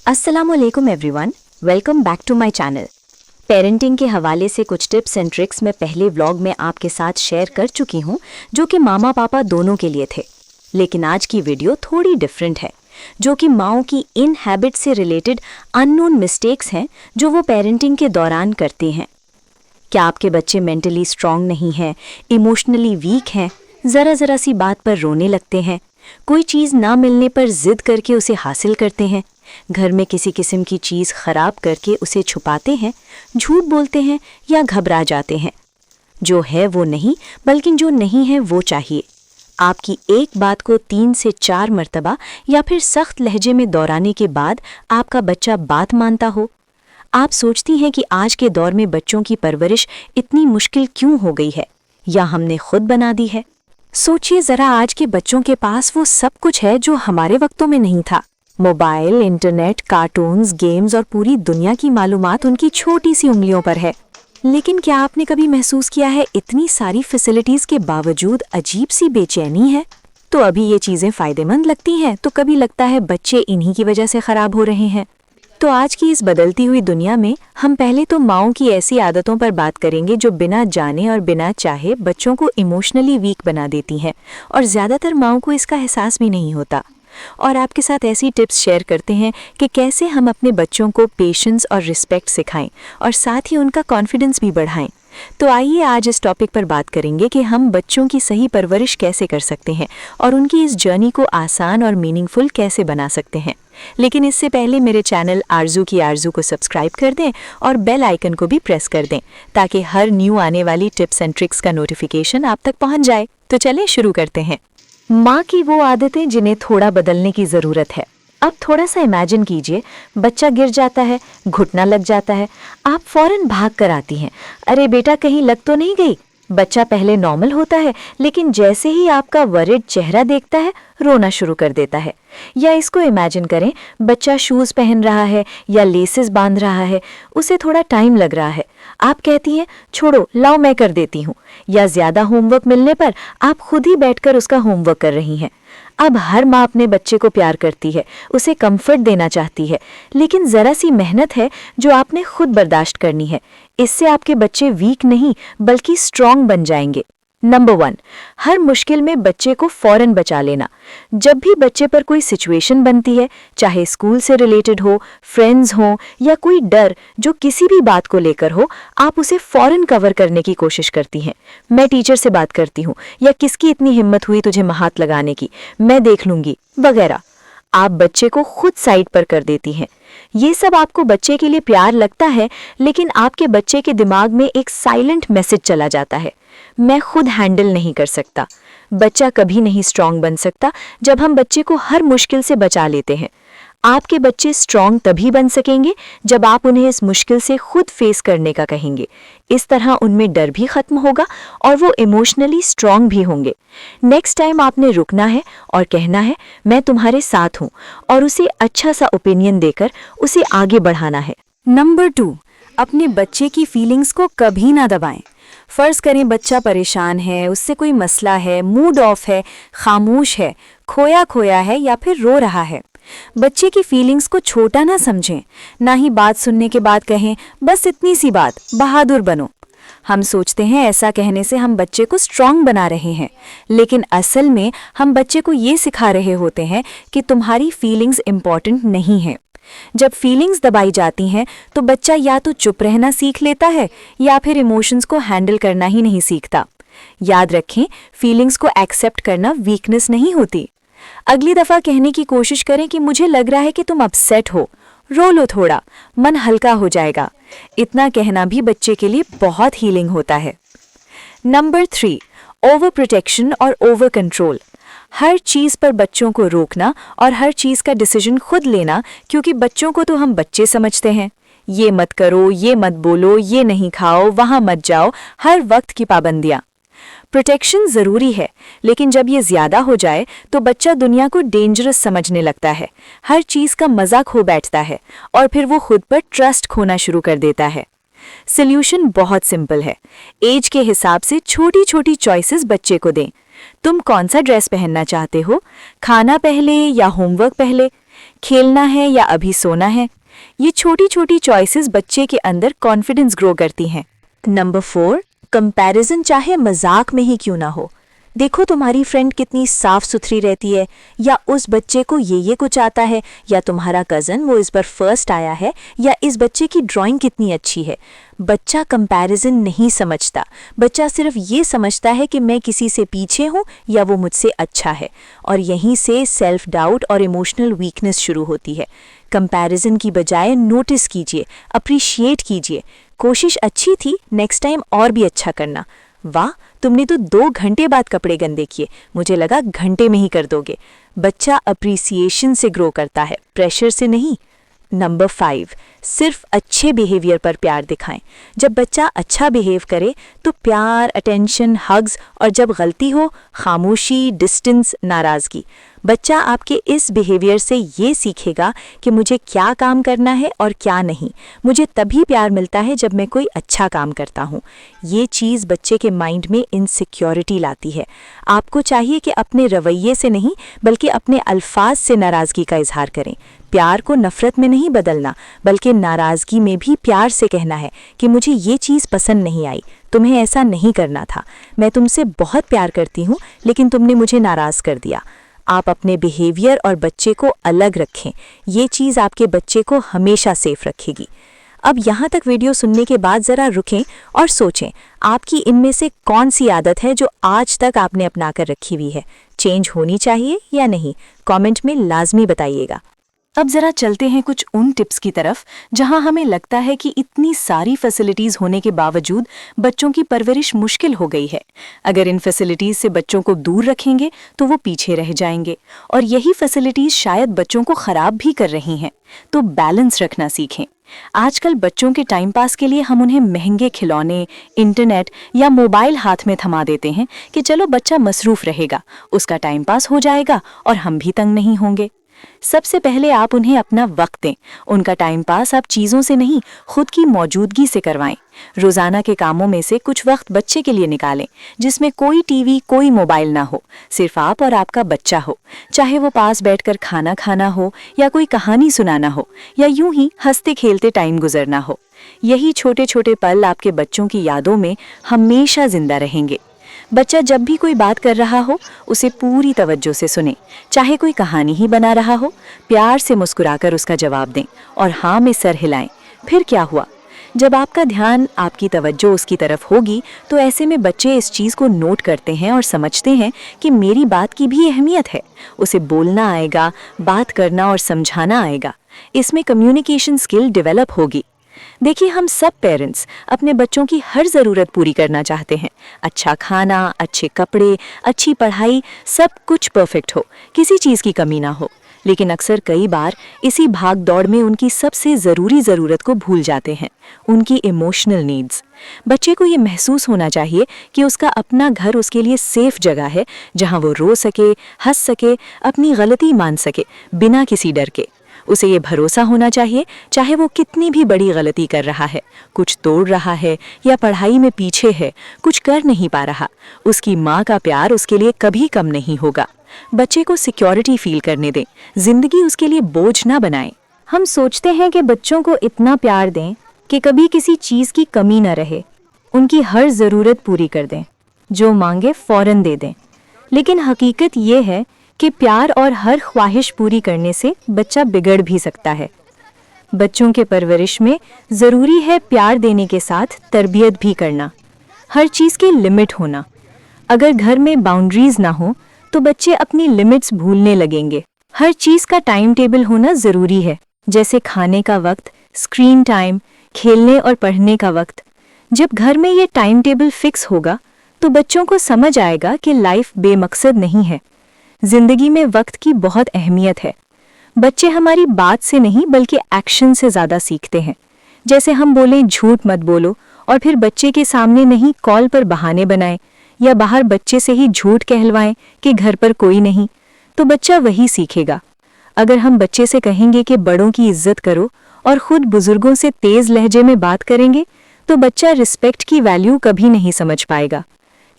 अस्सलामुअलैकुम everyone, welcome back to my channel. Parenting के हवाले से कुछ टिप्स एंड ट्रिक्स मैं पहले व्लॉग में आपके साथ शेयर कर चुकी हूँ, जो कि मामा पापा दोनों के लिए थे। लेकिन आज की वीडियो थोड़ी डिफरेंट है, जो कि माओ की इन हैबिट से रिलेटेड अननोन मिस्टेक्स हैं जो वो पेरेंटिंग के दौरान करती हैं। क्या आपके बच्चे मेंटली स्ट्रांग नहीं हैं, इमोशनली वीक हैं, ज़रा सी बात पर रोने लगते हैं, कोई चीज़ ना मिलने पर जिद करके उसे हासिल करते हैं, घर में किसी किस्म की चीज़ खराब करके उसे छुपाते हैं, झूठ बोलते हैं या घबरा जाते हैं? जो है वो नहीं, बल्कि जो नहीं है वो चाहिए। आपकी एक बात को 3 से 4 मर्तबा या फिर सख्त लहजे में दोहराने के बाद आपका बच्चा बात मानता हो। आप सोचती हैं कि आज के दौर में बच्चों की परवरिश इतनी मुश्किल क्यों हो गई है, या हमने खुद बना दी है? सोचिए ज़रा, आज के बच्चों के पास वो सब कुछ है जो हमारे वक्तों में नहीं था। मोबाइल, इंटरनेट, कार्टून्स, गेम्स और पूरी दुनिया की मालूमात उनकी छोटी सी उंगलियों पर है। लेकिन क्या आपने कभी महसूस किया है, इतनी सारी फैसिलिटीज़ के बावजूद अजीब सी बेचैनी है? तो अभी ये चीज़ें फ़ायदेमंद लगती हैं, तो कभी लगता है बच्चे इन्हीं की वजह से ख़राब हो रहे हैं। तो आज की इस बदलती हुई दुनिया में हम पहले तो माओं की ऐसी आदतों पर बात करेंगे जो बिना जाने और बिना चाहे बच्चों को इमोशनली वीक बना देती हैं, और ज़्यादातर माओं को इसका एहसास भी नहीं होता। और आपके साथ ऐसी टिप्स शेयर करते हैं कि कैसे हम अपने बच्चों को पेशेंस और रिस्पेक्ट सिखाएं और साथ ही उनका कॉन्फिडेंस भी बढ़ाएं। तो आइए आज इस टॉपिक पर बात करेंगे कि हम बच्चों की सही परवरिश कैसे कर सकते हैं और उनकी इस जर्नी को आसान और मीनिंगफुल कैसे बना सकते हैं। लेकिन इससे पहले मेरे चैनल आरजू की आरजू को सब्सक्राइब कर दें और बेल आइकन को भी प्रेस कर दें, ताकि हर न्यू आने वाली टिप्स एंड ट्रिक्स का नोटिफिकेशन आप तक पहुंच जाए। तो चलिए शुरू करते हैं। माँ की वो आदतें जिन्हें थोड़ा बदलने की ज़रूरत है। अब थोड़ा सा इमेजिन कीजिए, बच्चा गिर जाता है, घुटना लग जाता है, आप फौरन भाग कर आती हैं, अरे बेटा कहीं लग तो नहीं गई? बच्चा पहले नॉर्मल होता है, लेकिन जैसे ही आपका वरिड चेहरा देखता है, रोना शुरू कर देता है। या इसको इमेजिन करें, बच्चा शूज़ पहन रहा है या लेसेस बांध रहा है, उसे थोड़ा टाइम लग रहा है, आप कहती हैं छोड़ो लाओ मैं कर देती हूँ, या ज़्यादा होमवर्क मिलने पर आप खुद ही बैठकर उसका होमवर्क कर रही हैं। अब हर माँ अपने बच्चे को प्यार करती है, उसे कंफर्ट देना चाहती है, लेकिन ज़रा सी मेहनत है जो आपने खुद बर्दाश्त करनी है। इससे आपके बच्चे वीक नहीं बल्कि स्ट्रॉन्ग बन जाएंगे। नंबर 1, हर मुश्किल में बच्चे को फौरन बचा लेना। जब भी बच्चे पर कोई सिचुएशन बनती है, चाहे स्कूल से रिलेटेड हो, फ्रेंड्स हो या कोई डर जो किसी भी बात को लेकर हो, आप उसे फौरन कवर करने की कोशिश करती हैं। मैं टीचर से बात करती हूँ, या किसकी इतनी हिम्मत हुई तुझे हाथ लगाने की, मैं देख लूंगी वगैरह। आप बच्चे को खुद साइड पर कर देती हैं। ये सब आपको बच्चे के लिए प्यार लगता है, लेकिन आपके बच्चे के दिमाग में एक साइलेंट मैसेज चला जाता है, मैं खुद हैंडल नहीं कर सकता। बच्चा कभी नहीं स्ट्रांग बन सकता जब हम बच्चे को हर मुश्किल से बचा लेते हैं। आपके बच्चे स्ट्रांग तभी बन सकेंगे जब आप उन्हें इस मुश्किल से खुद फेस करने का कहेंगे। इस तरह उनमें डर भी खत्म होगा और वो इमोशनली स्ट्रांग भी होंगे। नेक्स्ट टाइम आपने रुकना है और कहना है मैं तुम्हारे साथ हूँ, और उसे अच्छा सा ओपिनियन देकर उसे आगे बढ़ाना है। नंबर 2, अपने बच्चे की फीलिंग्स को कभी ना दबाएं। फ़र्ज़ करें बच्चा परेशान है, उससे कोई मसला है, मूड ऑफ है, खामोश है, खोया खोया है या फिर रो रहा है। बच्चे की फीलिंग्स को छोटा ना समझें, ना ही बात सुनने के बाद कहें बस इतनी सी बात, बहादुर बनो। हम सोचते हैं ऐसा कहने से हम बच्चे को स्ट्रांग बना रहे हैं, लेकिन असल में हम बच्चे को ये सिखा रहे होते हैं कि तुम्हारी फीलिंग्स इम्पॉर्टेंट नहीं है। जब फीलिंग्स दबाई जाती हैं तो बच्चा या तो चुप रहना सीख लेता है या फिर इमोशंस को हैंडल करना ही नहीं सीखता। याद रखें, फीलिंग्स को एक्सेप्ट करना वीकनेस नहीं होती। अगली दफ़ा कहने की कोशिश करें कि मुझे लग रहा है कि तुम अपसेट हो, रो लो थोड़ा, मन हल्का हो जाएगा। इतना कहना भी बच्चे के लिए बहुत हीलिंग होता है। नंबर 3, ओवर प्रोटेक्शन और ओवर कंट्रोल। हर चीज़ पर बच्चों को रोकना और हर चीज़ का डिसीजन खुद लेना, क्योंकि बच्चों को तो हम बच्चे समझते हैं। ये मत करो, ये मत बोलो, ये नहीं खाओ, वहाँ मत जाओ, हर वक्त की पाबंदियाँ। प्रोटेक्शन ज़रूरी है, लेकिन जब ये ज़्यादा हो जाए तो बच्चा दुनिया को डेंजरस समझने लगता है, हर चीज़ का मज़ा खो बैठता है और फिर वो खुद पर ट्रस्ट खोना शुरू कर देता है। सल्यूशन बहुत सिंपल है, एज के हिसाब से छोटी छोटी चॉइसेस बच्चे को दें। तुम कौन सा ड्रेस पहनना चाहते हो, खाना पहले या होमवर्क पहले? खेलना है या अभी सोना है। ये छोटी छोटी चॉइसेस बच्चे के अंदर कॉन्फिडेंस ग्रो करती हैं। नंबर 4, कंपैरिजन चाहे मजाक में ही क्यों ना हो। देखो तुम्हारी फ्रेंड कितनी साफ सुथरी रहती है, या उस बच्चे को ये कुछ आता है, या तुम्हारा कज़न वो इस बार फर्स्ट आया है, या इस बच्चे की ड्राइंग कितनी अच्छी है। बच्चा कंपैरिजन नहीं समझता, बच्चा सिर्फ ये समझता है कि मैं किसी से पीछे हूँ या वो मुझसे अच्छा है, और यहीं से सेल्फ डाउट और इमोशनल वीकनेस शुरू होती है। कंपैरिजन की बजाय नोटिस कीजिए, अप्रिशिएट कीजिए। कोशिश अच्छी थी, नेक्स्ट टाइम और भी अच्छा करना। वाह, तुमने तो 2 घंटे बाद कपड़े गंदे किए, मुझे लगा घंटे में ही कर दोगे। बच्चा अप्रिसिएशन से ग्रो करता है, प्रेशर से नहीं। नंबर 5, सिर्फ अच्छे बिहेवियर पर प्यार दिखाएं। जब बच्चा अच्छा बिहेव करे तो प्यार, अटेंशन, हग्स, और जब गलती हो खामोशी, डिस्टेंस, नाराज़गी। बच्चा आपके इस बिहेवियर से ये सीखेगा कि मुझे क्या काम करना है और क्या नहीं। मुझे तभी प्यार मिलता है जब मैं कोई अच्छा काम करता हूँ। ये चीज़ बच्चे के माइंड में इनसिक्योरिटी लाती है। आपको चाहिए कि अपने रवैये से नहीं बल्कि अपने अल्फाज से नाराज़गी का इजहार करें। प्यार को नफ़रत में नहीं बदलना, बल्कि नाराज़गी में भी प्यार से कहना है कि मुझे ये चीज़ पसंद नहीं आई, तुम्हें ऐसा नहीं करना था, मैं तुमसे बहुत प्यार करती हूँ लेकिन तुमने मुझे नाराज़ कर दिया। आप अपने बिहेवियर और बच्चे को अलग रखें, ये चीज़ आपके बच्चे को हमेशा सेफ रखेगी। अब यहाँ तक वीडियो सुनने के बाद ज़रा रुकें और सोचें, आपकी इनमें से कौन सी आदत है जो आज तक आपने अपना कर रखी हुई है, चेंज होनी चाहिए या नहीं? कमेंट में लाजमी बताइएगा। अब जरा चलते हैं कुछ उन टिप्स की तरफ जहां हमें लगता है कि इतनी सारी फैसिलिटीज होने के बावजूद बच्चों की परवरिश मुश्किल हो गई है। अगर इन फैसिलिटीज से बच्चों को दूर रखेंगे तो वो पीछे रह जाएंगे, और यही फैसिलिटीज शायद बच्चों को खराब भी कर रही हैं। तो बैलेंस रखना सीखें। आजकल बच्चों के टाइम पास के लिए हम उन्हें महंगे खिलौने, इंटरनेट या मोबाइल हाथ में थमा देते हैं कि चलो बच्चा मसरूफ रहेगा, उसका टाइम पास हो जाएगा और हम भी तंग नहीं होंगे। सबसे पहले आप उन्हें अपना वक्त दें। उनका टाइम पास आप चीज़ों से नहीं, खुद की मौजूदगी से करवाएं। रोज़ाना के कामों में से कुछ वक्त बच्चे के लिए निकालें, जिसमें कोई टीवी, कोई मोबाइल ना हो, सिर्फ आप और आपका बच्चा हो। चाहे वो पास बैठकर खाना खाना हो, या कोई कहानी सुनाना हो, या यूं ही हंसते खेलते टाइम गुजरना हो। यही छोटे छोटे पल आपके बच्चों की यादों में हमेशा जिंदा रहेंगे। बच्चा जब भी कोई बात कर रहा हो उसे पूरी तवज्जो से सुने। चाहे कोई कहानी ही बना रहा हो, प्यार से मुस्कुराकर उसका जवाब दें और हाँ में सर हिलाएं। फिर क्या हुआ? जब आपका ध्यान, आपकी तवज्जो उसकी तरफ होगी तो ऐसे में बच्चे इस चीज़ को नोट करते हैं और समझते हैं कि मेरी बात की भी अहमियत है। उसे बोलना आएगा, बात करना और समझाना आएगा। इसमें कम्युनिकेशन स्किल डेवलप होगी। देखिए, हम सब पेरेंट्स अपने बच्चों की हर ज़रूरत पूरी करना चाहते हैं। अच्छा खाना, अच्छे कपड़े, अच्छी पढ़ाई, सब कुछ परफेक्ट हो, किसी चीज़ की कमी ना हो। लेकिन अक्सर कई बार इसी भाग दौड़ में उनकी सबसे ज़रूरी ज़रूरत को भूल जाते हैं, उनकी इमोशनल नीड्स। बच्चे को ये महसूस होना चाहिए कि उसका अपना घर उसके लिए सेफ जगह है, जहाँ वो रो सके, हंस सके, अपनी गलती मान सके, बिना किसी डर के। उसे ये भरोसा होना चाहिए, चाहे वो कितनी भी बड़ी गलती कर रहा है, कुछ तोड़ रहा है या पढ़ाई में पीछे है, कुछ कर नहीं पा रहा, उसकी माँ का प्यार उसके लिए कभी कम नहीं होगा। बच्चे को सिक्योरिटी फील करने दें, जिंदगी उसके लिए बोझ ना बनाएं। हम सोचते हैं कि बच्चों को इतना प्यार दें कि कभी किसी चीज़ की कमी न रहे, उनकी हर ज़रूरत पूरी कर दें, जो मांगे फ़ौरन दे दें। लेकिन हकीकत ये है कि प्यार और हर ख्वाहिश पूरी करने से बच्चा बिगड़ भी सकता है। बच्चों के परवरिश में ज़रूरी है प्यार देने के साथ तरबियत भी करना, हर चीज़ की लिमिट होना। अगर घर में बाउंड्रीज़ ना हो तो बच्चे अपनी लिमिट्स भूलने लगेंगे। हर चीज़ का टाइम टेबल होना ज़रूरी है, जैसे खाने का वक्त, स्क्रीन टाइम, खेलने और पढ़ने का वक्त। जब घर में ये टाइम टेबल फिक्स होगा तो बच्चों को समझ आएगा कि लाइफ बेमकसद नहीं है, जिंदगी में वक्त की बहुत अहमियत है। बच्चे हमारी बात से नहीं बल्कि एक्शन से ज़्यादा सीखते हैं। जैसे हम बोलें झूठ मत बोलो, और फिर बच्चे के सामने नहीं कॉल पर बहाने बनाएं, या बाहर बच्चे से ही झूठ कहलवाएं कि घर पर कोई नहीं, तो बच्चा वही सीखेगा। अगर हम बच्चे से कहेंगे कि बड़ों की इज्जत करो और खुद बुजुर्गों से तेज़ लहजे में बात करेंगे, तो बच्चा रिस्पेक्ट की वैल्यू कभी नहीं समझ पाएगा।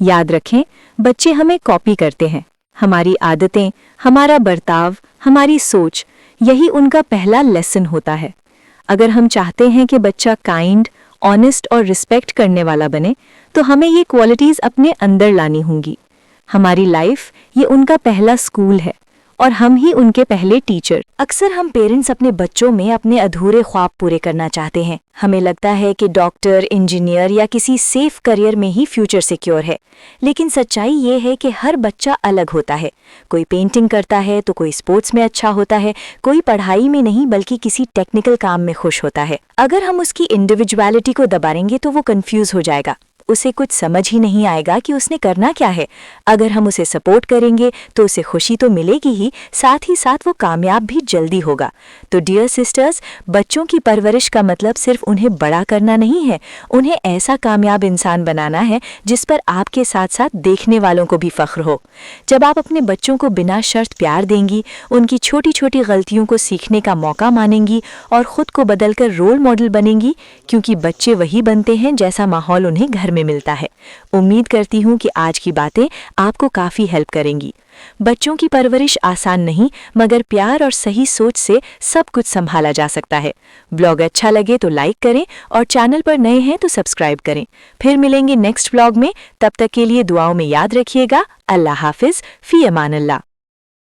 याद रखें, बच्चे हमें कॉपी करते हैं। हमारी आदतें, हमारा बर्ताव, हमारी सोच, यही उनका पहला लेसन होता है। अगर हम चाहते हैं कि बच्चा काइंड, ऑनेस्ट और रिस्पेक्ट करने वाला बने, तो हमें ये क्वालिटीज़ अपने अंदर लानी होंगी। हमारी लाइफ ये उनका पहला स्कूल है और हम ही उनके पहले टीचर। अक्सर हम पेरेंट्स अपने बच्चों में अपने अधूरे ख्वाब पूरे करना चाहते हैं। हमें लगता है कि डॉक्टर, इंजीनियर या किसी सेफ करियर में ही फ्यूचर सिक्योर है। लेकिन सच्चाई ये है कि हर बच्चा अलग होता है। कोई पेंटिंग करता है तो कोई स्पोर्ट्स में अच्छा होता है, कोई पढ़ाई में नहीं बल्कि किसी टेक्निकल काम में खुश होता है। अगर हम उसकी इंडिविजुअलिटी को दबाएंगे तो वो कंफ्यूज हो जाएगा। उसे कुछ समझ ही नहीं आएगा कि उसने करना क्या है। अगर हम उसे सपोर्ट करेंगे तो उसे खुशी तो मिलेगी ही साथ वो कामयाब भी जल्दी होगा। तो डियर सिस्टर्स, बच्चों की परवरिश का मतलब सिर्फ उन्हें बड़ा करना नहीं है, उन्हें ऐसा कामयाब इंसान बनाना है जिस पर आपके साथ साथ देखने वालों को भी फख्र हो। जब आप अपने बच्चों को बिना शर्त प्यार देंगी, उनकी छोटी छोटी गलतियों को सीखने का मौका मानेंगी और खुद को बदलकर रोल मॉडल बनेंगी, क्योंकि बच्चे वही बनते हैं जैसा माहौल उन्हें घर में मिलता है। उम्मीद करती हूँ कि आज की बातें आपको काफी हेल्प करेंगी। बच्चों की परवरिश आसान नहीं, मगर प्यार और सही सोच से सब कुछ संभाला जा सकता है। ब्लॉग अच्छा लगे तो लाइक करें और चैनल पर नए हैं तो सब्सक्राइब करें। फिर मिलेंगे नेक्स्ट ब्लॉग में। तब तक के लिए दुआओं में याद रखिएगा। अल्लाह हाफिज, फी अमान अल्लाह।